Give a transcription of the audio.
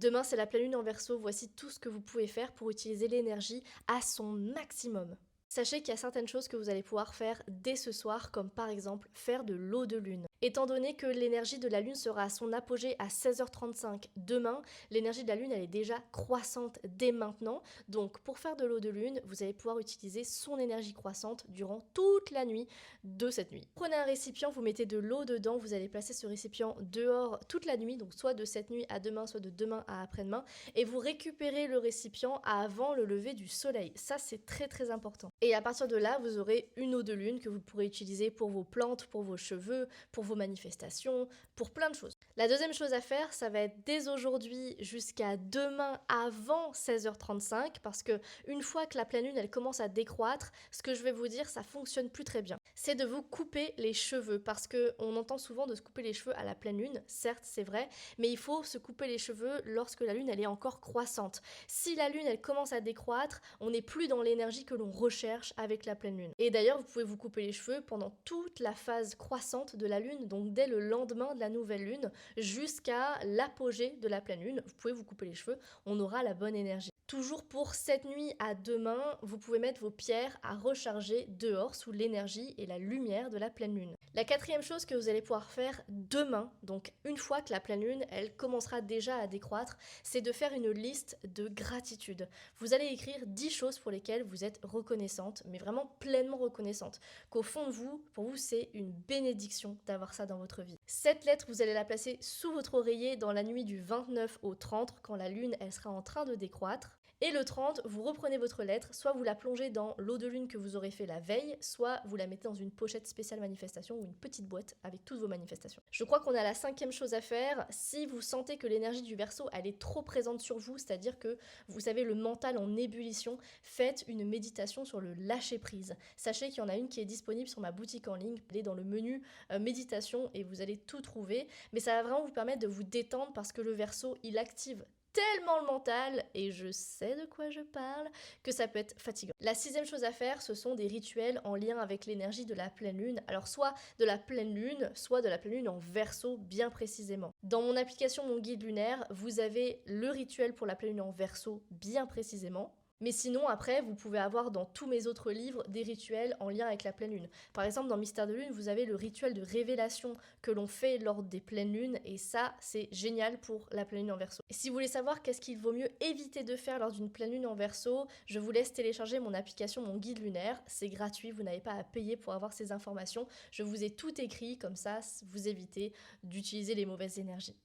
Demain, c'est la pleine lune en Verseau. Voici tout ce que vous pouvez faire pour utiliser l'énergie à son maximum. Sachez qu'il y a certaines choses que vous allez pouvoir faire dès ce soir, comme par exemple faire de l'eau de lune. Étant donné que l'énergie de la lune sera à son apogée à 16h35 demain, l'énergie de la lune elle est déjà croissante dès maintenant. Donc pour faire de l'eau de lune, vous allez pouvoir utiliser son énergie croissante durant toute la nuit de cette nuit. Prenez un récipient, vous mettez de l'eau dedans, vous allez placer ce récipient dehors toute la nuit, donc soit de cette nuit à demain, soit de demain à après-demain, et vous récupérez le récipient avant le lever du soleil. Ça c'est très très important. Et à partir de là, vous aurez une eau de lune que vous pourrez utiliser pour vos plantes, pour vos cheveux, pour vos manifestations, pour plein de choses. La deuxième chose à faire, ça va être dès aujourd'hui jusqu'à demain avant 16h35, parce que une fois que la pleine lune elle commence à décroître, ce que je vais vous dire, ça fonctionne plus très bien. C'est de vous couper les cheveux, parce que on entend souvent de se couper les cheveux à la pleine lune, certes c'est vrai, mais il faut se couper les cheveux lorsque la lune elle est encore croissante. Si la lune elle commence à décroître, on n'est plus dans l'énergie que l'on recherche avec la pleine lune. Et d'ailleurs, vous pouvez vous couper les cheveux pendant toute la phase croissante de la lune, donc dès le lendemain de la nouvelle lune jusqu'à l'apogée de la pleine lune. Vous pouvez vous couper les cheveux, on aura la bonne énergie. Toujours pour cette nuit à demain, vous pouvez mettre vos pierres à recharger dehors sous l'énergie et la lumière de la pleine lune. La quatrième chose que vous allez pouvoir faire demain, donc une fois que la pleine lune, elle commencera déjà à décroître, c'est de faire une liste de gratitude. Vous allez écrire 10 choses pour lesquelles vous êtes reconnaissante, mais vraiment pleinement reconnaissante. Qu'au fond de vous, pour vous, c'est une bénédiction d'avoir ça dans votre vie. Cette lettre, vous allez la placer sous votre oreiller dans la nuit du 29 au 30, quand la lune, elle sera en train de décroître. Et le 30, vous reprenez votre lettre, soit vous la plongez dans l'eau de lune que vous aurez fait la veille, soit vous la mettez dans une pochette spéciale manifestation ou une petite boîte avec toutes vos manifestations. Je crois qu'on a la cinquième chose à faire. Si vous sentez que l'énergie du Verseau, elle est trop présente sur vous, c'est-à-dire que vous savez le mental en ébullition, faites une méditation sur le lâcher prise. Sachez qu'il y en a une qui est disponible sur ma boutique en ligne. Allez dans le menu méditation et vous allez tout trouver. Mais ça va vraiment vous permettre de vous détendre parce que le Verseau, il active tellement le mental, et je sais de quoi je parle, que ça peut être fatigant. La sixième chose à faire, ce sont des rituels en lien avec l'énergie de la pleine lune. Alors soit de la pleine lune, soit de la pleine lune en Verseau bien précisément. Dans mon application Mon Guide Lunaire, vous avez le rituel pour la pleine lune en Verseau bien précisément. Mais sinon, après, vous pouvez avoir dans tous mes autres livres des rituels en lien avec la pleine lune. Par exemple, dans Mystère de Lune, vous avez le rituel de révélation que l'on fait lors des pleines lunes, et ça, c'est génial pour la pleine lune en Verseau. Et si vous voulez savoir qu'est-ce qu'il vaut mieux éviter de faire lors d'une pleine lune en Verseau, je vous laisse télécharger mon application Mon Guide Lunaire. C'est gratuit, vous n'avez pas à payer pour avoir ces informations. Je vous ai tout écrit, comme ça, vous évitez d'utiliser les mauvaises énergies.